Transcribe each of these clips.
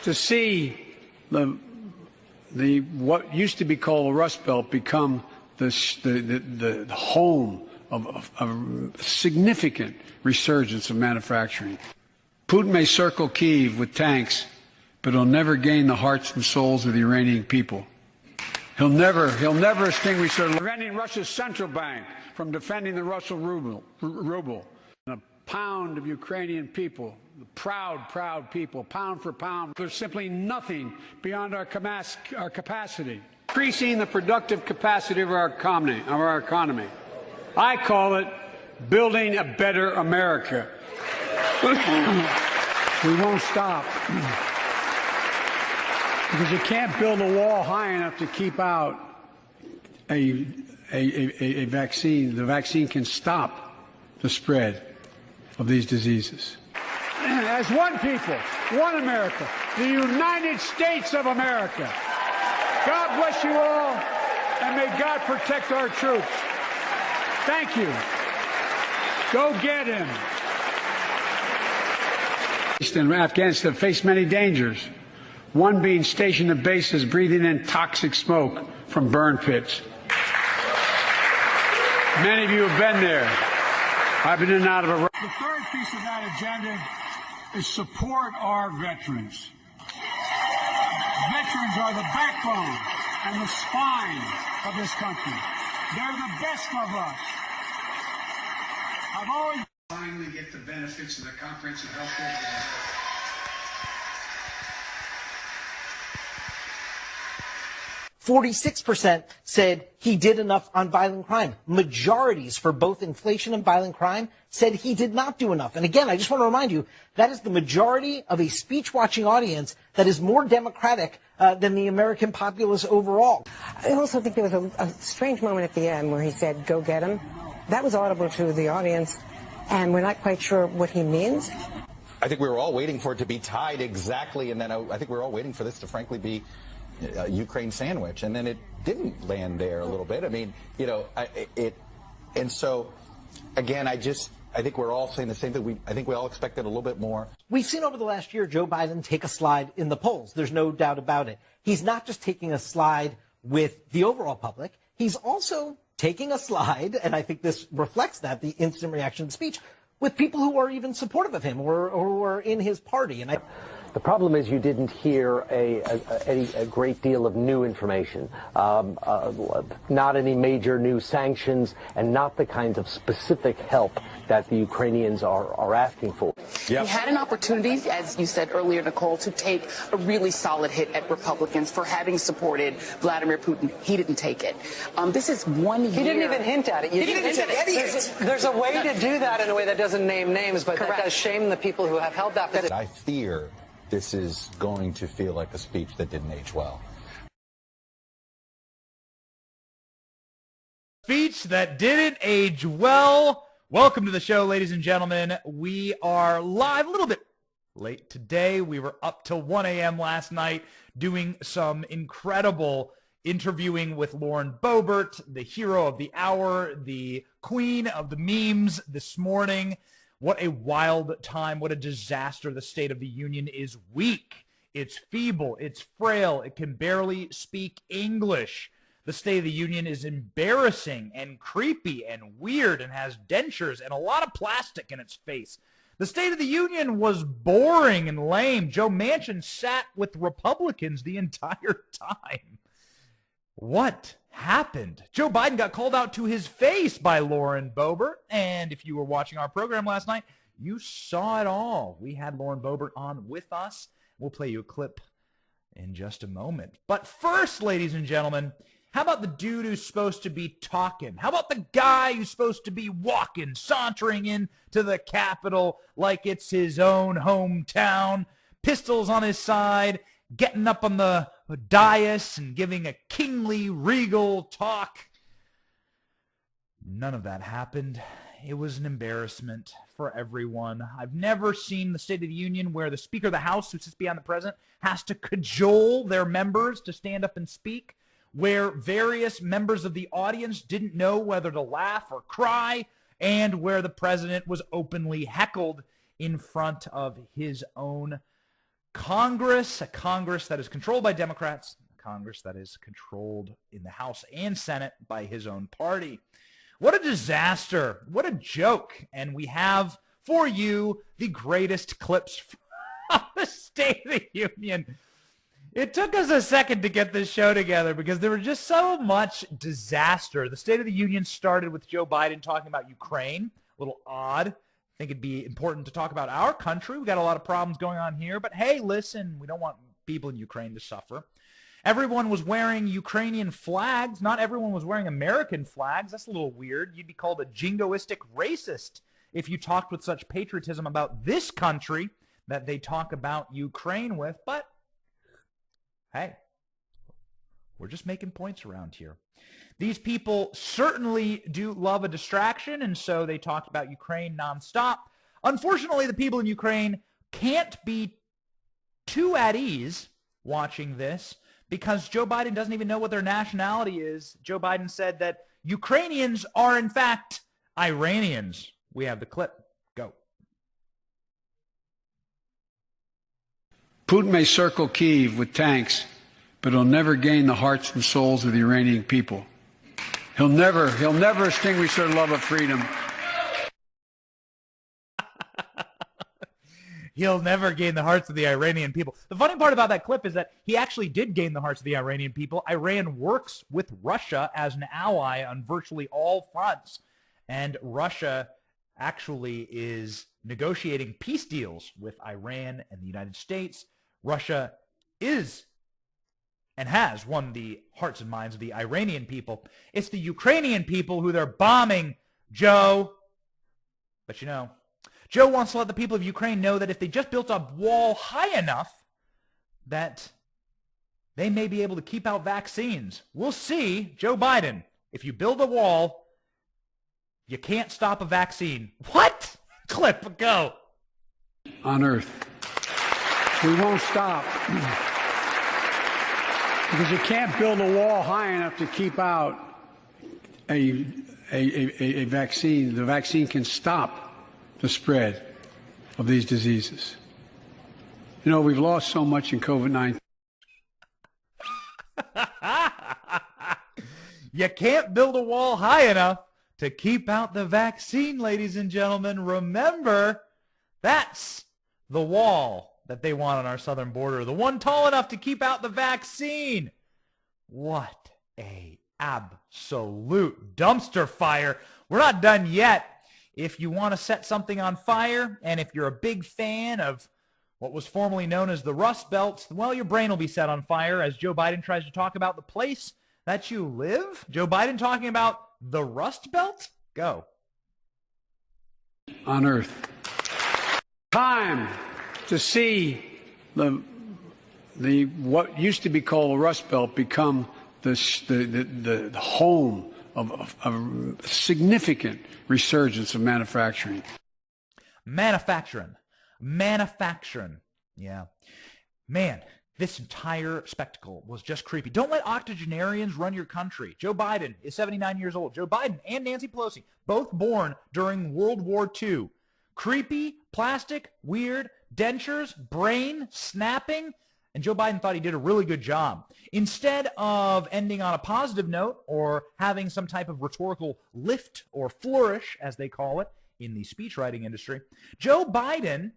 to see the what used to be called the Rust Belt become the home of a significant resurgence of manufacturing. Putin may circle Kyiv with tanks, but he'll never gain the hearts and souls of the Iranian people. He'll never extinguish their... Preventing Russia's central bank from defending the Russian ruble. And a pound of Ukrainian people, the proud people, pound for pound, there's simply nothing beyond our capacity. Increasing the productive capacity of our economy. I call it building a better America. We won't stop. Because you can't build a wall high enough to keep out a vaccine. The vaccine can stop the spread of these diseases. As one people, one America, the United States of America. God bless you all, and may God protect our troops. Thank you. Go get him. In Afghanistan face many dangers. One being stationed at bases breathing in toxic smoke from burn pits. Many of you have been there. I've been in and out of Iraq. The third piece of that agenda is support our veterans. Veterans are the backbone and the spine of this country. They're the best of us. I've always finally get the benefits of the comprehensive health care. 46% said he did enough on violent crime. Majorities for both inflation and violent crime said he did not do enough. And again, I just want to remind you, that is the majority of a speech-watching audience that is more democratic than the American populace overall. I also think there was a strange moment at the end where he said, go get him. That was audible to the audience, and we're not quite sure what he means. I think we were all waiting for it to be tied exactly, and then I think we were all waiting for this to frankly be a Ukraine sandwich, and then it didn't land there a little bit. I mean, you know, and so again, I think we're all saying the same thing. I think we all expected a little bit more. We've seen over the last year Joe Biden take a slide in the polls. There's no doubt about it. He's not just taking a slide with the overall public. He's also taking a slide, and I think this reflects that, the instant reaction to the speech, with people who are even supportive of him or who are in his party. And the problem is you didn't hear a great deal of new information, not any major new sanctions, and not the kinds of specific help that the Ukrainians are asking for. Yep. He had an opportunity, as you said earlier, Nicole, to take a really solid hit at Republicans for having supported Vladimir Putin. He didn't take it. This is 1 year. He didn't even hint at it. He didn't hint at it. There's a way to do that in a way that doesn't name names, but that does shame the people who have held that position. I fear this is going to feel like a speech that didn't age well. Speech that didn't age well. Welcome to the show, ladies and gentlemen. We are live a little bit late today. We were up till 1 a.m. last night doing some incredible interviewing with Lauren Boebert, the hero of the hour, the queen of the memes this morning. What a wild time. What a disaster. The State of the Union is weak. It's feeble. It's frail. It can barely speak English. The State of the Union is embarrassing and creepy and weird and has dentures and a lot of plastic in its face. The State of the Union was boring and lame. Joe Manchin sat with Republicans the entire time. What happened? Joe Biden got called out to his face by Lauren Boebert, and if you were watching our program last night, you saw it all. We had Lauren Boebert on with us. We'll play you a clip in just a moment. But first, ladies and gentlemen, how about the dude who's supposed to be talking? How about the guy who's supposed to be walking, sauntering into the Capitol like it's his own hometown, pistols on his side, getting up on the dais and giving a kingly, regal talk? None of that happened. It was an embarrassment for everyone. I've never seen the State of the Union where the Speaker of the House, who sits behind the President, has to cajole their members to stand up and speak, where various members of the audience didn't know whether to laugh or cry, and where the President was openly heckled in front of his own Congress, a Congress that is controlled by Democrats, a Congress that is controlled in the House and Senate by his own party. What a disaster. What a joke. And we have for you the greatest clips from the State of the Union. It took us a second to get this show together because there was just so much disaster. The State of the Union started with Joe Biden talking about Ukraine. A little odd. I think it'd be important to talk about our country. We got a lot of problems going on here. But hey, listen, we don't want people in Ukraine to suffer. Everyone was wearing Ukrainian flags. Not everyone was wearing American flags. That's a little weird. You'd be called a jingoistic racist if you talked with such patriotism about this country that they talk about Ukraine with. But hey, we're just making points around here. These people certainly do love a distraction, and so they talked about Ukraine nonstop. Unfortunately, the people in Ukraine can't be too at ease watching this because Joe Biden doesn't even know what their nationality is. Joe Biden said that Ukrainians are, in fact, Iranians. We have the clip. Go. Putin may circle Kyiv with tanks, but he'll never gain the hearts and souls of the Iranian people. He'll never extinguish their love of freedom. He'll never gain the hearts of the Iranian people. The funny part about that clip is that he actually did gain the hearts of the Iranian people. Iran works with Russia as an ally on virtually all fronts. And Russia actually is negotiating peace deals with Iran and the United States. Russia is and has won the hearts and minds of the Iranian people. It's the Ukrainian people who they're bombing, Joe. But you know, Joe wants to let the people of Ukraine know that if they just built a wall high enough, that they may be able to keep out vaccines. We'll see, Joe Biden. If you build a wall, you can't stop a vaccine. What? Clip, go. On Earth. We won't stop. Because you can't build a wall high enough to keep out a vaccine. The vaccine can stop the spread of these diseases. You know, we've lost so much in COVID-19. You can't build a wall high enough to keep out the vaccine, ladies and gentlemen. Remember, that's the wall that they want on our southern border, the one tall enough to keep out the vaccine. What a absolute dumpster fire. We're not done yet. If you want to set something on fire, and if you're a big fan of what was formerly known as the Rust Belt, well, your brain will be set on fire as Joe Biden tries to talk about the place that you live. Joe Biden talking about the Rust Belt? Go. On Earth. Time to see the what used to be called the Rust Belt become the home of a significant resurgence of manufacturing. Manufacturing. Yeah. Man, this entire spectacle was just creepy. Don't let octogenarians run your country. Joe Biden is 79 years old. Joe Biden and Nancy Pelosi, both born during World War II. Creepy, plastic, weird, dentures, brain, snapping, and Joe Biden thought he did a really good job. Instead of ending on a positive note or having some type of rhetorical lift or flourish, as they call it in the speechwriting industry, Joe Biden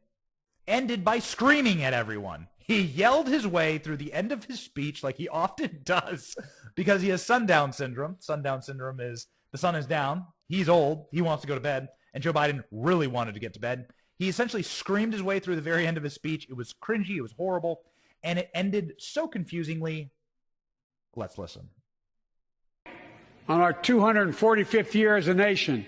ended by screaming at everyone. He yelled his way through the end of his speech like he often does because he has sundown syndrome. Sundown syndrome is the sun is down, he's old, he wants to go to bed, and Joe Biden really wanted to get to bed. He essentially screamed his way through the very end of his speech. It was cringy, it was horrible, and it ended so confusingly. Let's listen. On our 245th year as a nation,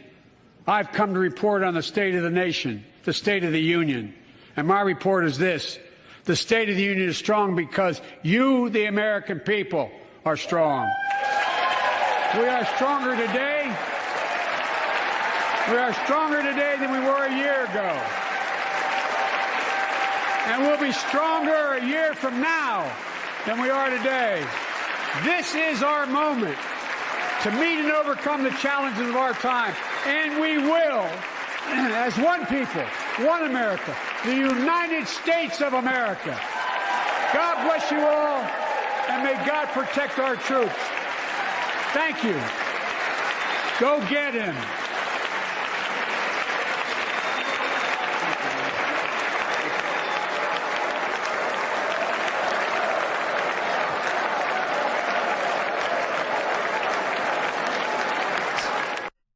I've come to report on the state of the nation, the State of the Union. And my report is this: the State of the Union is strong because you, the American people, are strong. We are stronger today. We are stronger today than we were a year ago. And we'll be stronger a year from now than we are today. This is our moment to meet and overcome the challenges of our time. And we will, as one people, one America, the United States of America. God bless you all, and may God protect our troops. Thank you. Go get him.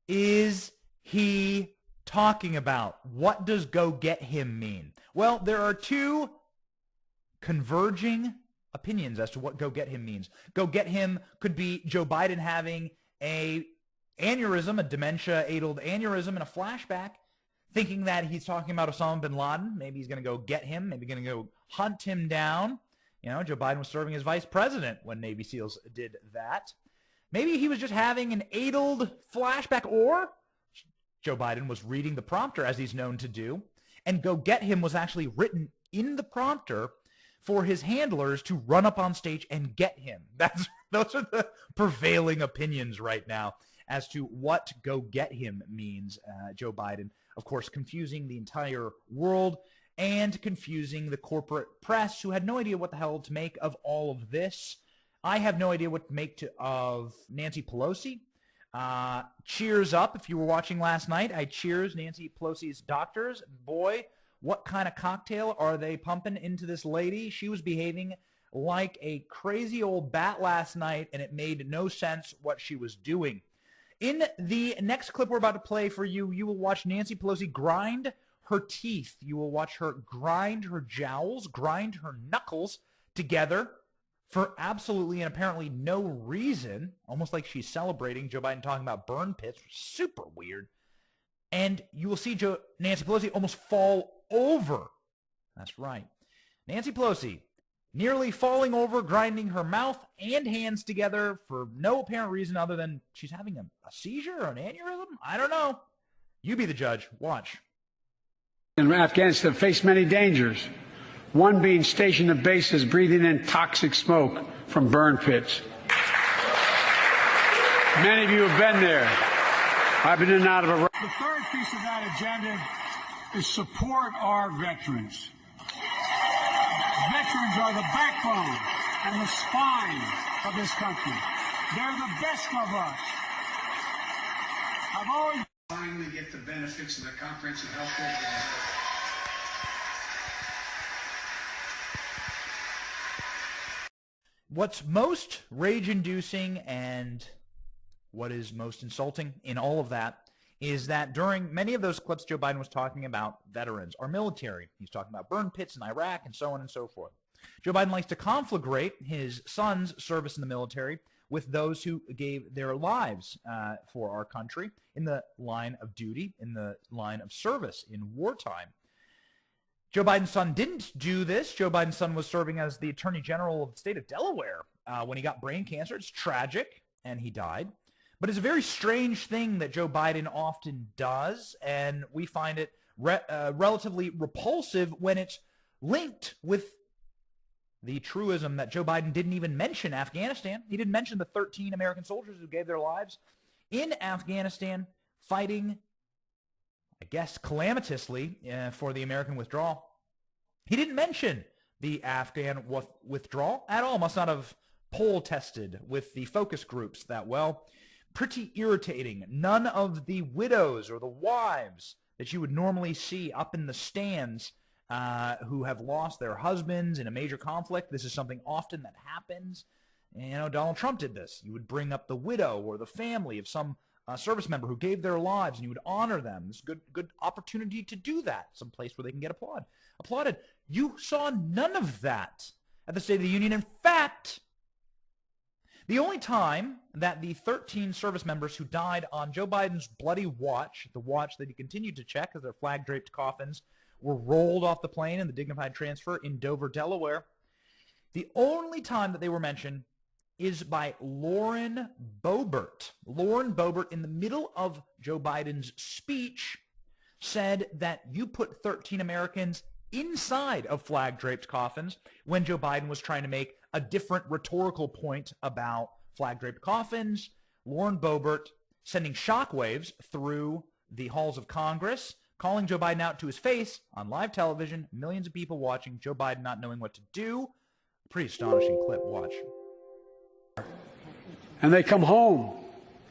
Is he talking about? What does go get him mean? Well, there are two converging opinions as to what go get him means. Go get him could be Joe Biden having a aneurysm, a dementia-aided aneurysm and a flashback, thinking that he's talking about Osama bin Laden. Maybe he's going to go get him. Maybe going to go hunt him down. You know, Joe Biden was serving as vice president when Navy SEALs did that. Maybe he was just having an aided flashback, or Joe Biden was reading the prompter, as he's known to do, and go get him was actually written in the prompter for his handlers to run up on stage and get him. Those are the prevailing opinions right now as to what go get him means. Joe Biden, of course, confusing the entire world and confusing the corporate press, who had no idea what the hell to make of all of this. I have no idea what to make of Nancy Pelosi. Cheers up. If you were watching last night, I cheers Nancy Pelosi's doctors. Boy, what kind of cocktail are they pumping into this lady? She was behaving like a crazy old bat last night, and it made no sense what she was doing. In the next clip we're about to play for you, you will watch Nancy Pelosi grind her teeth. You will watch her grind her jowls, grind her knuckles together for absolutely and apparently no reason, almost like she's celebrating Joe Biden talking about burn pits, which is super weird. And you will see Nancy Pelosi almost fall over. That's right. Nancy Pelosi nearly falling over, grinding her mouth and hands together for no apparent reason other than she's having a seizure or an aneurysm? I don't know. You be the judge. Watch. In Afghanistan face many dangers. One being stationed at bases breathing in toxic smoke from burn pits. Many of you have been there. I've been in and out of Iraq. The third piece of that agenda is support our veterans. Veterans are the backbone and the spine of this country. They're the best of us. I've always finally get the benefits of the comprehensive health care. What's most rage-inducing and what is most insulting in all of that is that during many of those clips, Joe Biden was talking about veterans, our military. He's talking about burn pits in Iraq and so on and so forth. Joe Biden likes to conflagrate his son's service in the military with those who gave their lives for our country in the line of duty, in the line of service in wartime. Joe Biden's son didn't do this. Joe Biden's son was serving as the Attorney General of the state of Delaware when he got brain cancer. It's tragic, and he died. But it's a very strange thing that Joe Biden often does, and we find it relatively repulsive when it's linked with the truism that Joe Biden didn't even mention Afghanistan. He didn't mention the 13 American soldiers who gave their lives in Afghanistan fighting, I guess, calamitously for the American withdrawal. He didn't mention the Afghan withdrawal at all. Must not have poll tested with the focus groups that well. Pretty irritating. None of the widows or the wives that you would normally see up in the stands who have lost their husbands in a major conflict. This is something often that happens. And, you know, Donald Trump did this. You would bring up the widow or the family of some service member who gave their lives, and you would honor them. It's a good opportunity to do that, some place where they can get applauded. You saw none of that at the State of the Union. In fact, the only time that the 13 service members who died on Joe Biden's bloody watch, the watch that he continued to check as their flag-draped coffins were rolled off the plane in the dignified transfer in Dover, Delaware, the only time that they were mentioned is by Lauren Boebert. Lauren Boebert, in the middle of Joe Biden's speech, said that you put 13 Americans inside of flag-draped coffins when Joe Biden was trying to make a different rhetorical point about flag-draped coffins. Lauren Boebert sending shockwaves through the halls of Congress, calling Joe Biden out to his face on live television, millions of people watching, Joe Biden not knowing what to do Pretty astonishing clip. Watch. And they come home,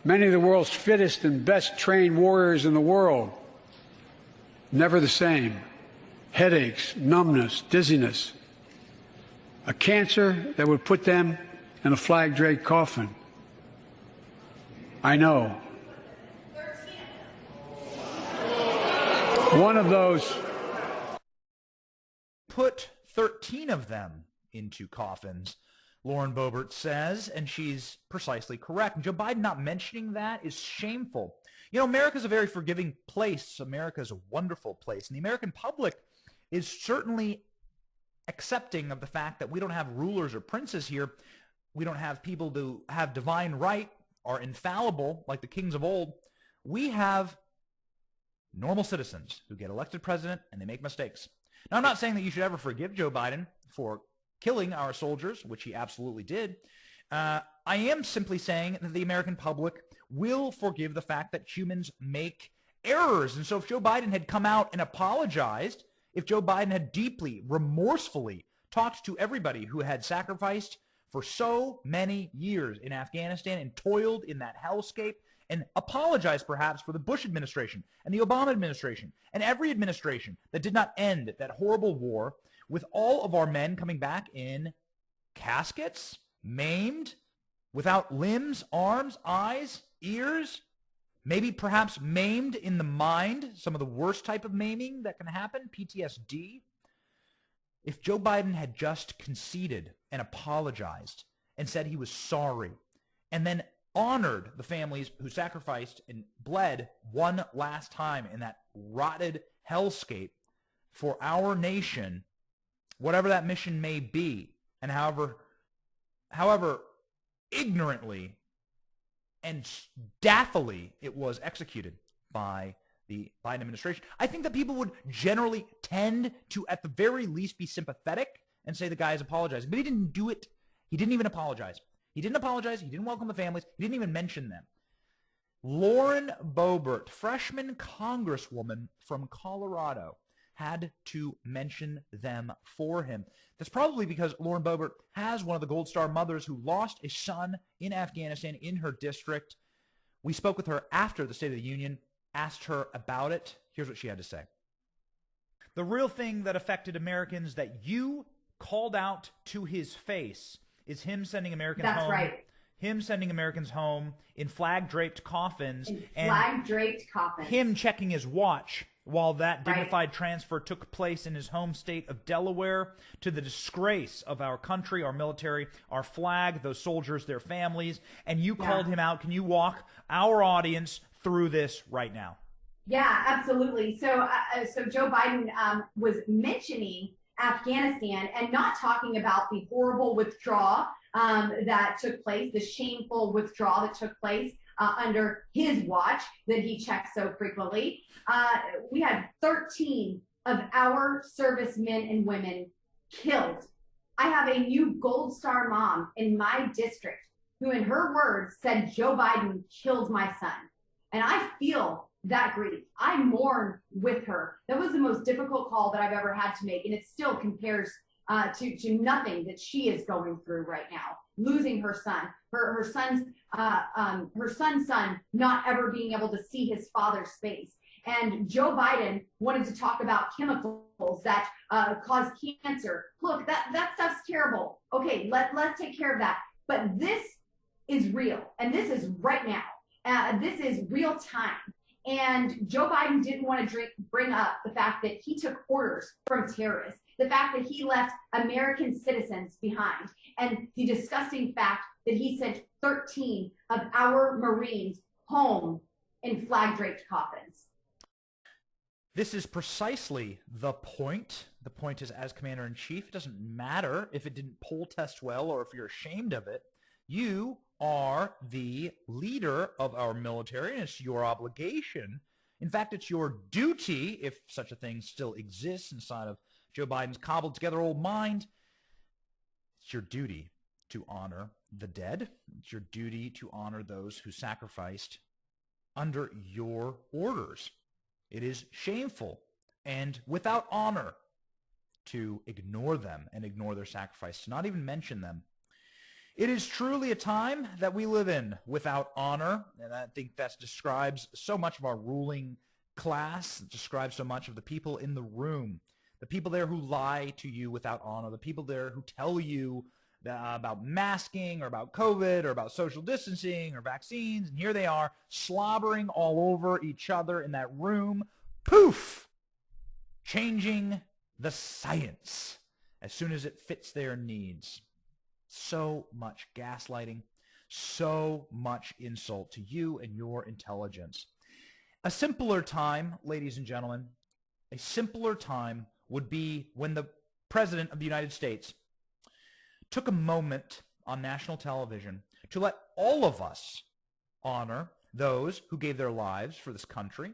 many of the world's fittest and best trained warriors in the world, never the same. Headaches, numbness, dizziness. A cancer that would put them in a flag-draped coffin. I know. One of those. Put 13 of them into coffins, Lauren Boebert says, and she's precisely correct. Joe Biden not mentioning that is shameful. You know, America's a very forgiving place. America's a wonderful place. And the American public is certainly accepting of the fact that we don't have rulers or princes here. We don't have people who have divine right, are infallible like the kings of old. We have normal citizens who get elected president and they make mistakes. Now, I'm not saying that you should ever forgive Joe Biden for killing our soldiers, which he absolutely did. I am simply saying that the American public will forgive the fact that humans make errors. And so if Joe Biden had come out and apologized, if Joe Biden had deeply, remorsefully talked to everybody who had sacrificed for so many years in Afghanistan and toiled in that hellscape, and apologized perhaps for the Bush administration and the Obama administration and every administration that did not end that horrible war, with all of our men coming back in caskets, maimed, without limbs, arms, eyes, ears, maybe perhaps maimed in the mind, some of the worst type of maiming that can happen, PTSD. If Joe Biden had just conceded and apologized and said he was sorry, and then honored the families who sacrificed and bled one last time in that rotted hellscape for our nation, whatever that mission may be, and however ignorantly and daffily it was executed by the Biden administration, I think that people would generally tend to, at the very least, be sympathetic and say the guy is apologizing. But he didn't do it. He didn't even apologize. He didn't apologize. He didn't welcome the families. He didn't even mention them. Lauren Boebert, freshman congresswoman from Colorado, had to mention them for him. That's probably because Lauren Boebert has one of the Gold Star mothers who lost a son in Afghanistan in her district. We spoke with her after the State of the Union, asked her about it. Here's what she had to say. The real thing that affected Americans that you called out to his face is him sending Americans home. That's right. Him sending Americans home in flag-draped coffins. Flag-draped coffins. Him checking his watch while that dignified transfer took place in his home state of Delaware, to the disgrace of our country, our military, our flag, those soldiers, their families. And you called him out. Can you walk our audience through this right now? Yeah, absolutely. So Joe Biden was mentioning Afghanistan and not talking about the horrible withdrawal that took place, the shameful withdrawal that took place under his watch that he checked so frequently. We had 13 of our servicemen and women killed. I have a new Gold Star mom in my district who, in her words, said Joe Biden killed my son. And I feel that grief. I mourn with her. That was the most difficult call that I've ever had to make, and it still compares to nothing that she is going through right now. Losing her son, her son's son not ever being able to see his father's face. And Joe Biden wanted to talk about chemicals that cause cancer. Look, that stuff's terrible. Okay, let's take care of that. But this is real, and this is right now. This is real time. And Joe Biden didn't want to bring up the fact that he took orders from terrorists, the fact that he left American citizens behind, and the disgusting fact that he sent 13 of our Marines home in flag-draped coffins. This is precisely the point. The point is, as commander-in-chief, it doesn't matter if it didn't poll test well or if you're ashamed of it. You are the leader of our military, and it's your obligation. In fact, it's your duty, if such a thing still exists inside of Joe Biden's cobbled together old mind. It's your duty to honor the dead. It's your duty to honor those who sacrificed under your orders. It is shameful and without honor to ignore them and ignore their sacrifice, to not even mention them. It is truly a time that we live in without honor, and I think that describes so much of our ruling class. It describes so much of the people in the room, the people there who lie to you without honor, the people there who tell you about masking or about COVID or about social distancing or vaccines, and here they are slobbering all over each other in that room. Poof! Changing the science as soon as it fits their needs. So much gaslighting, so much insult to you and your intelligence. A simpler time, ladies and gentlemen, a simpler time would be when the President of the United States took a moment on national television to let all of us honor those who gave their lives for this country,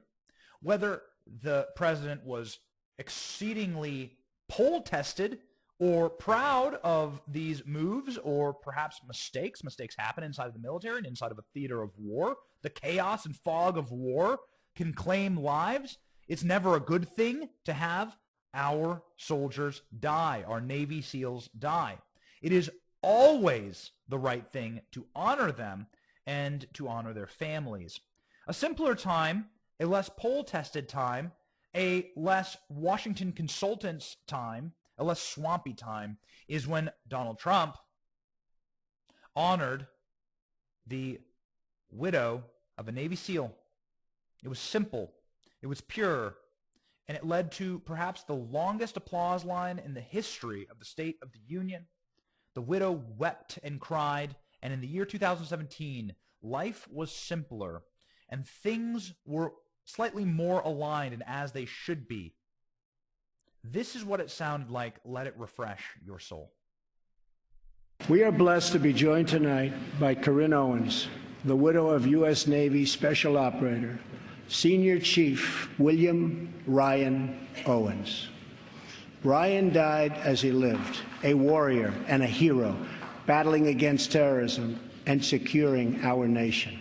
whether the president was exceedingly poll-tested or proud of these moves or perhaps mistakes. Mistakes happen inside of the military and inside of a theater of war. The chaos and fog of war can claim lives. It's never a good thing to have our soldiers die, our Navy SEALs die. It is always the right thing to honor them and to honor their families. A simpler time, a less poll-tested time, a less Washington consultants time, a less swampy time, is when Donald Trump honored the widow of a Navy SEAL. It was simple, it was pure, and it led to perhaps the longest applause line in the history of the State of the Union. The widow wept and cried, and in the year 2017, life was simpler, and things were slightly more aligned and as they should be. This is what it sounded like. Let it refresh your soul. We are blessed to be joined tonight by Corinne Owens, the widow of U.S. Navy Special Operator, Senior Chief William Ryan Owens. Ryan died as he lived, a warrior and a hero, battling against terrorism and securing our nation.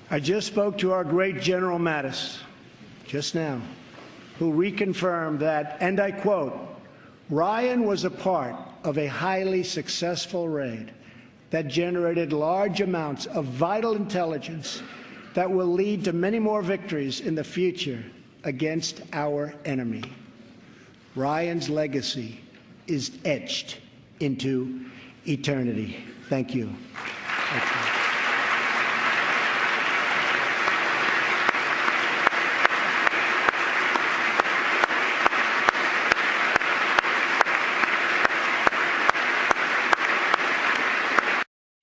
I just spoke to our great General Mattis just now, who reconfirmed that, and I quote, Ryan was a part of a highly successful raid that generated large amounts of vital intelligence that will lead to many more victories in the future against our enemy. Ryan's legacy is etched into eternity. Thank you. Thank you.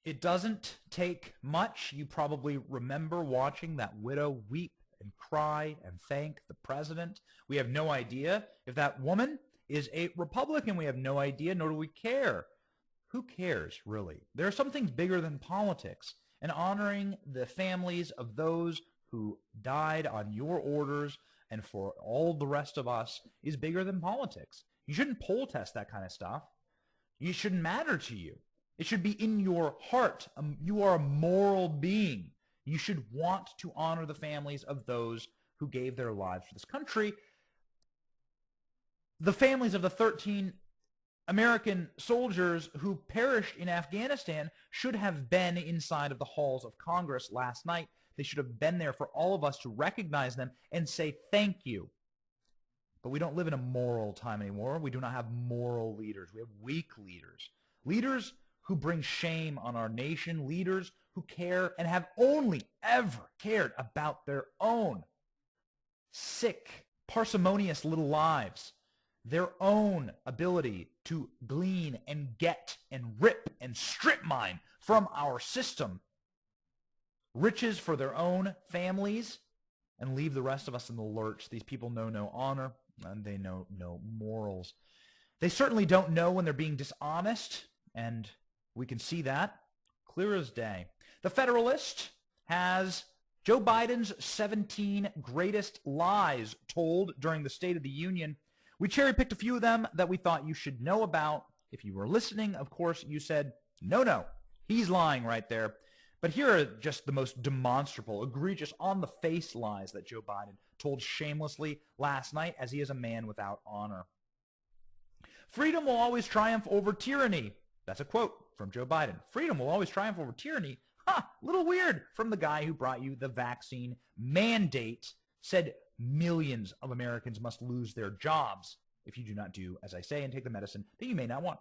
It doesn't take much. You probably remember watching that widow weep and cry and thank the president. We have no idea if that woman is a Republican. We have no idea, nor do we care. Who cares, really? There are some things bigger than politics, and honoring the families of those who died on your orders and for all the rest of us is bigger than politics. You shouldn't poll test that kind of stuff. It shouldn't matter to you. It should be in your heart. You are a moral being. You should want to honor the families of those who gave their lives for this country. The families of the 13 American soldiers who perished in Afghanistan should have been inside of the halls of Congress last night. They should have been there for all of us to recognize them and say thank you. But we don't live in a moral time anymore. We do not have moral leaders. We have weak leaders. Leaders who bring shame on our nation, leaders who care and have only ever cared about their own sick, parsimonious little lives, their own ability to glean and get and rip and strip mine from our system, riches for their own families, and leave the rest of us in the lurch. These people know no honor, and they know no morals. They certainly don't know when they're being dishonest, and we can see that clear as day. The Federalist has Joe Biden's 17 greatest lies told during the State of the Union. We cherry-picked a few of them that we thought you should know about. If you were listening, of course, you said, no, he's lying right there. But here are just the most demonstrable, egregious, on-the-face lies that Joe Biden told shamelessly last night, as he is a man without honor. Freedom will always triumph over tyranny. That's a quote from Joe Biden. Freedom will always triumph over tyranny. Little weird from the guy who brought you the vaccine mandate, said millions of Americans must lose their jobs if you do not do as I say and take the medicine that you may not want.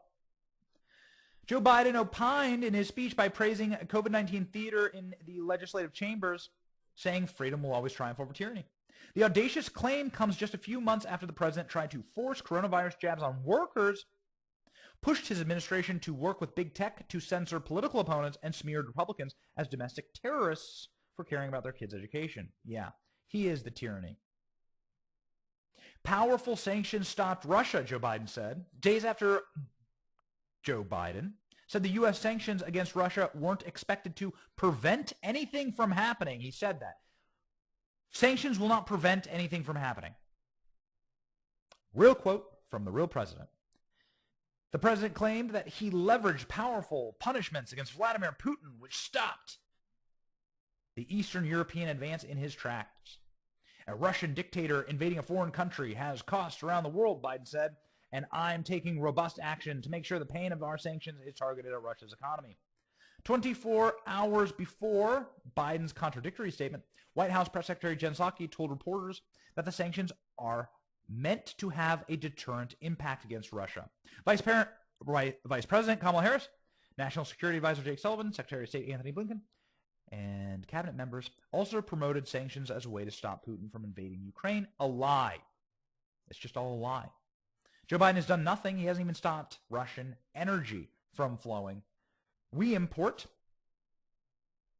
Joe Biden opined in his speech by praising COVID-19 theater in the legislative chambers, saying freedom will always triumph over tyranny. The audacious claim comes just a few months after the president tried to force coronavirus jabs on workers, pushed his administration to work with big tech to censor political opponents, and smeared Republicans as domestic terrorists for caring about their kids' education. Yeah, he is the tyranny. Powerful sanctions stopped Russia, Joe Biden said. Days after Joe Biden said the U.S. sanctions against Russia weren't expected to prevent anything from happening. He said that. Sanctions will not prevent anything from happening. Real quote from the real president. The president claimed that he leveraged powerful punishments against Vladimir Putin, which stopped the Eastern European advance in his tracks. A Russian dictator invading a foreign country has costs around the world, Biden said, and I'm taking robust action to make sure the pain of our sanctions is targeted at Russia's economy. 24 hours before Biden's contradictory statement, White House Press Secretary Jen Psaki told reporters that the sanctions are meant to have a deterrent impact against Russia. Vice President Kamala Harris, National Security Advisor Jake Sullivan, Secretary of State Anthony Blinken, and cabinet members also promoted sanctions as a way to stop Putin from invading Ukraine. A lie. It's just all a lie. Joe Biden has done nothing. He hasn't even stopped Russian energy from flowing. We import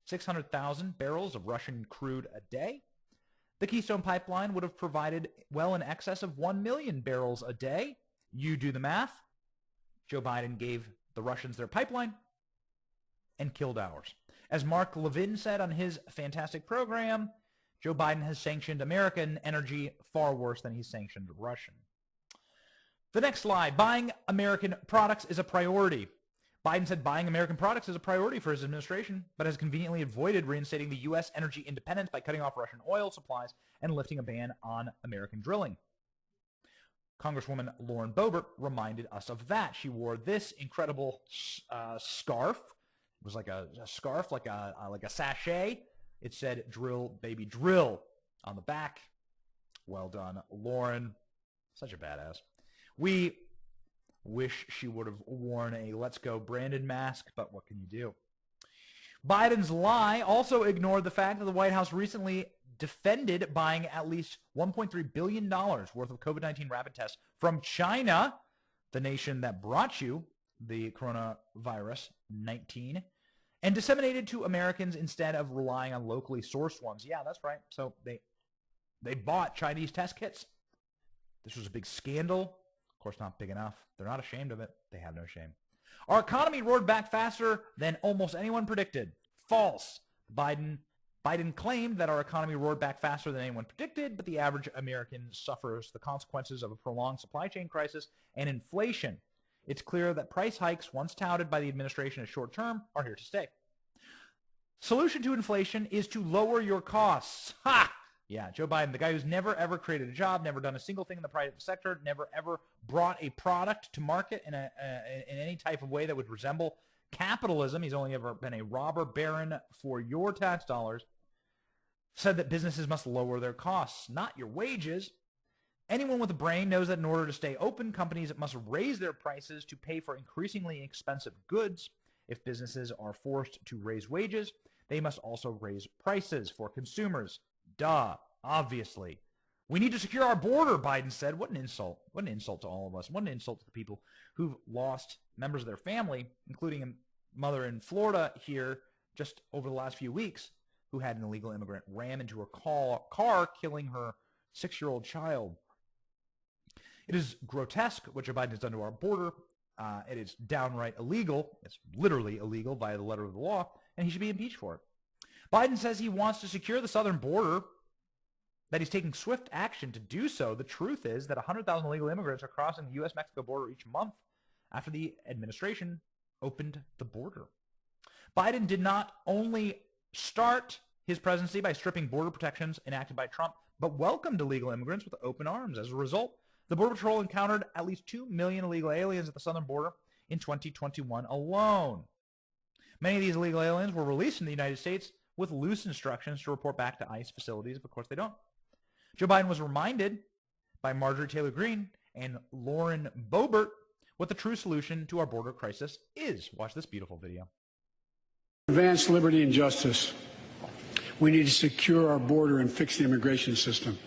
600,000 barrels of Russian crude a day. The Keystone Pipeline would have provided well in excess of 1 million barrels a day. You do the math. Joe Biden gave the Russians their pipeline and killed ours. As Mark Levin said on his fantastic program, Joe Biden has sanctioned American energy far worse than he's sanctioned Russian. The next slide, buying American products is a priority. Biden said buying American products is a priority for his administration, but has conveniently avoided reinstating the U.S. energy independence by cutting off Russian oil supplies and lifting a ban on American drilling. Congresswoman Lauren Boebert reminded us of that. She wore this incredible scarf. It was like a scarf, like a sachet. It said, "Drill, baby, drill," on the back. Well done, Lauren. Such a badass. We wish she would have worn a Let's Go Brandon mask, but what can you do? Biden's lie also ignored the fact that the White House recently defended buying at least $1.3 billion worth of COVID-19 rapid tests from China, the nation that brought you the coronavirus 19, and disseminated to Americans instead of relying on locally sourced ones. Yeah, that's right. So they bought Chinese test kits. This was a big scandal. Of course, not big enough. They're not ashamed of it. They have no shame. Our economy roared back faster than almost anyone predicted. False. Biden claimed that our economy roared back faster than anyone predicted, but the average American suffers the consequences of a prolonged supply chain crisis and inflation. It's clear that price hikes, once touted by the administration as short-term, are here to stay. Solution to inflation is to lower your costs. Ha! Yeah, Joe Biden, the guy who's never, ever created a job, never done a single thing in the private sector, never, ever brought a product to market in any type of way that would resemble capitalism. He's only ever been a robber baron for your tax dollars. Said that businesses must lower their costs, not your wages. Anyone with a brain knows that in order to stay open, companies must raise their prices to pay for increasingly expensive goods. If businesses are forced to raise wages, they must also raise prices for consumers. Duh, obviously. We need to secure our border, Biden said. What an insult. What an insult to all of us. What an insult to the people who've lost members of their family, including a mother in Florida here just over the last few weeks who had an illegal immigrant ram into her car, killing her 6-year-old child. It is grotesque what Joe Biden has done to our border. It is downright illegal. It's literally illegal via the letter of the law, and he should be impeached for it. Biden says he wants to secure the southern border, that he's taking swift action to do so. The truth is that 100,000 illegal immigrants are crossing the U.S.-Mexico border each month after the administration opened the border. Biden did not only start his presidency by stripping border protections enacted by Trump, but welcomed illegal immigrants with open arms. As a result, the Border Patrol encountered at least 2 million illegal aliens at the southern border in 2021 alone. Many of these illegal aliens were released in the United States with loose instructions to report back to ICE facilities, but of course they don't. Joe Biden was reminded by Marjorie Taylor Greene and Lauren Boebert what the true solution to our border crisis is. Watch this beautiful video. Advance liberty and justice. We need to secure our border and fix the immigration system.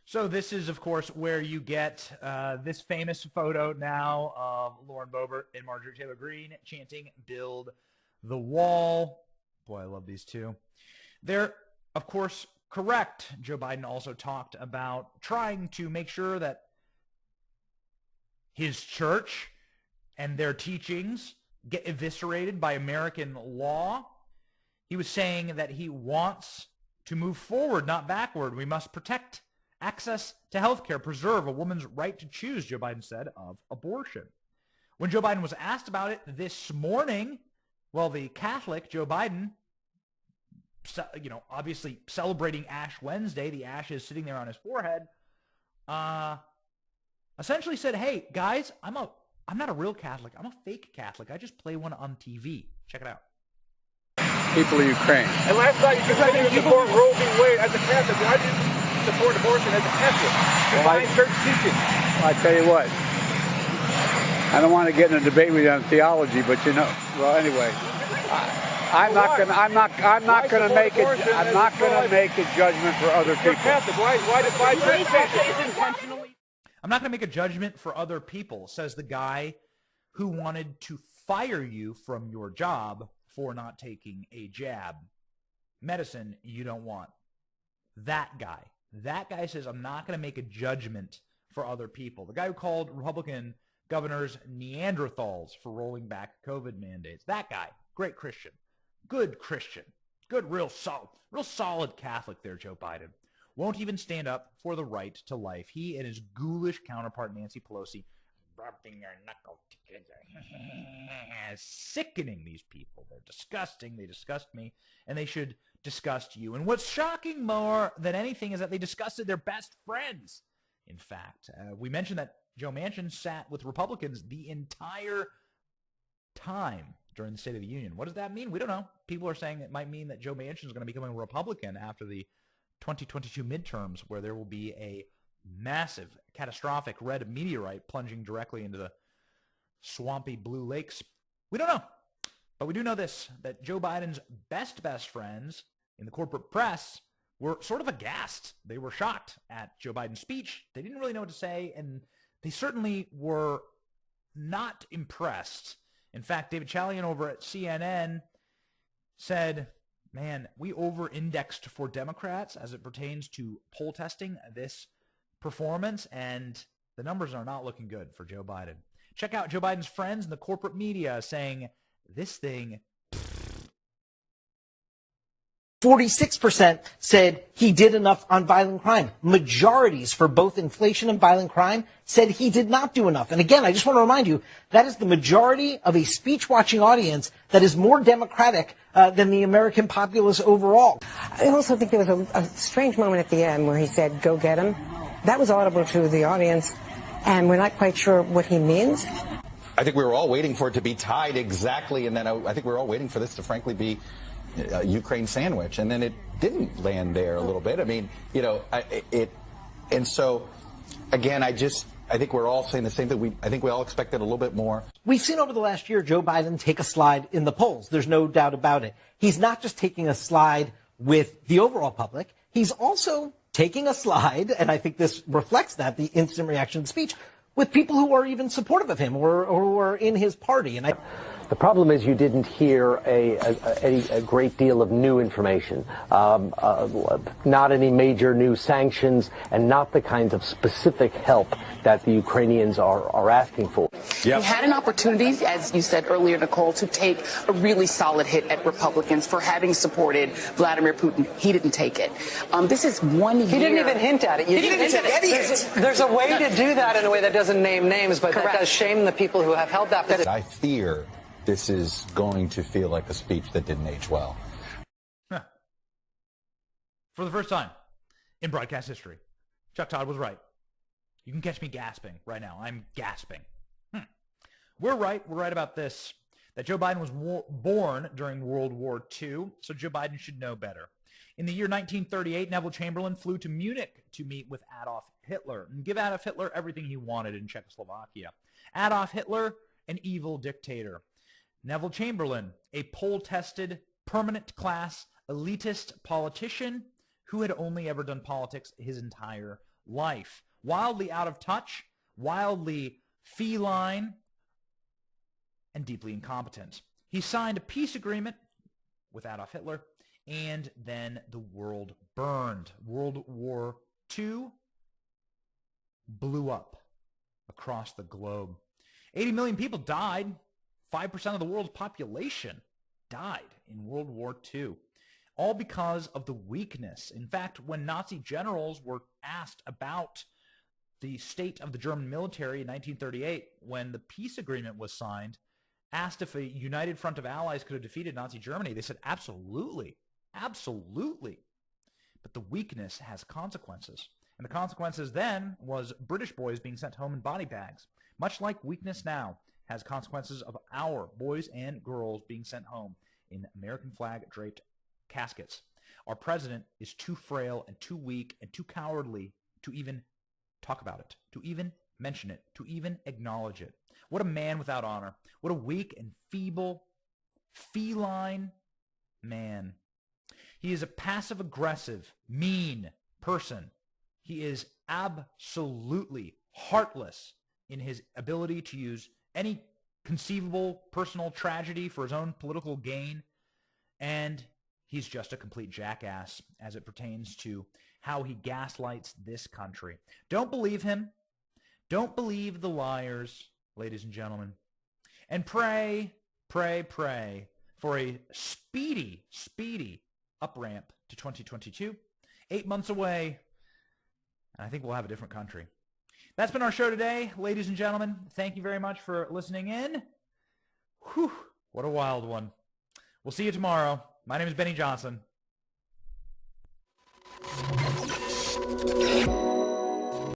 So this is, of course, where you get this famous photo now of Lauren Boebert and Marjorie Taylor Greene chanting, "Build the wall." Boy, I love these two. They're, of course, correct. Joe Biden also talked about trying to make sure that his church and their teachings get eviscerated by American law. He was saying that he wants to move forward, not backward. We must protect access to health care, preserve a woman's right to choose, Joe Biden said, of abortion. When Joe Biden was asked about it this morning, well, the Catholic Joe Biden, obviously celebrating Ash Wednesday, the ashes sitting there on his forehead, essentially said, "Hey, guys, I'm not a real Catholic. I'm a fake Catholic. I just play one on TV. Check it out." People of Ukraine. And last night you said you support Roe v. Wade as a Catholic. Why do you support abortion as a Catholic? Divine church teaching. I tell you what, I don't want to get in a debate with you on theology, but well, anyway, I'm not going to make a judgment for other people. Why divine church teaching? I'm not going to make a judgment for other people, says the guy who wanted to fire you from your job for not taking a jab. Medicine you don't want. That guy says, I'm not going to make a judgment for other people. The guy who called Republican governors Neanderthals for rolling back COVID mandates. That guy, great Christian, good, real solid Catholic there, Joe Biden. Won't even stand up for the right to life. He and his ghoulish counterpart, Nancy Pelosi, rubbing their knuckles together. Sickening, these people. They're disgusting. They disgust me, and they should disgust you. And what's shocking more than anything is that they disgusted their best friends. In fact, we mentioned that Joe Manchin sat with Republicans the entire time during the State of the Union. What does that mean? We don't know. People are saying it might mean that Joe Manchin is going to become a Republican after the 2022 midterms, where there will be a massive, catastrophic red meteorite plunging directly into the swampy blue lakes. We don't know. But we do know this, that Joe Biden's best friends in the corporate press were sort of aghast. They were shocked at Joe Biden's speech. They didn't really know what to say, and they certainly were not impressed. In fact, David Chalian over at CNN said, man, we over-indexed for Democrats as it pertains to poll testing this performance, and the numbers are not looking good for Joe Biden. Check out Joe Biden's friends in the corporate media saying this thing. 46% said he did enough on violent crime. Majorities for both inflation and violent crime said he did not do enough. And again, I just want to remind you, that is the majority of a speech-watching audience that is more Democratic than the American populace overall. I also think there was a strange moment at the end where he said, "Go get him." That was audible to the audience, and we're not quite sure what he means. I think we were all waiting for it to be tied exactly, and then I think we were all waiting for this to frankly be a Ukraine sandwich, and then it didn't land there a little bit. I mean, and so again, I think we're all saying the same thing. I think we all expected a little bit more. We've seen over the last year Joe Biden take a slide in the polls. There's no doubt about it. He's not just taking a slide with the overall public. He's also taking a slide, and I think this reflects that, the instant reaction to the speech, with people who are even supportive of him or who are in his party. And the problem is you didn't hear a great deal of new information, not any major new sanctions, and not the kinds of specific help that the Ukrainians are asking for. He had an opportunity, as you said earlier, Nicole, to take a really solid hit at Republicans for having supported Vladimir Putin. He didn't take it. This is 1 year. He didn't even hint at it. He didn't even hint at it. There's a way to do that in a way that doesn't name names, but Correct. that does shame the people who have held that position. I fear this is going to feel like a speech that didn't age well. For the first time in broadcast history, Chuck Todd was right. You can catch me gasping right now. I'm gasping. We're right. We're right about this, that Joe Biden was born during World War II, so Joe Biden should know better. In the year 1938, Neville Chamberlain flew to Munich to meet with Adolf Hitler and give Adolf Hitler everything he wanted in Czechoslovakia. Adolf Hitler, an evil dictator. Neville Chamberlain, a poll-tested, permanent-class, elitist politician who had only ever done politics his entire life. Wildly out of touch, wildly feline, and deeply incompetent. He signed a peace agreement with Adolf Hitler, and then the world burned. World War II blew up across the globe. 80 million people died. 5% of the world's population died in World War II, all because of the weakness. In fact, when Nazi generals were asked about the state of the German military in 1938, when the peace agreement was signed, asked if a united front of allies could have defeated Nazi Germany, they said, absolutely, absolutely. But the weakness has consequences. And the consequences then was British boys being sent home in body bags, much like weakness now has consequences of our boys and girls being sent home in American flag-draped caskets. Our president is too frail and too weak and too cowardly to even talk about it, to even mention it, to even acknowledge it. What a man without honor. What a weak and feeble, feline man. He is a passive-aggressive, mean person. He is absolutely heartless in his ability to use any conceivable personal tragedy for his own political gain, and he's just a complete jackass as it pertains to how he gaslights this country. Don't believe him. Don't believe the liars, ladies and gentlemen. And pray, pray, pray for a speedy, speedy up-ramp to 2022. 8 months away, and I think we'll have a different country. That's been our show today, ladies and gentlemen. Thank you very much for listening in. Whew, what a wild one. We'll see you tomorrow. My name is Benny Johnson.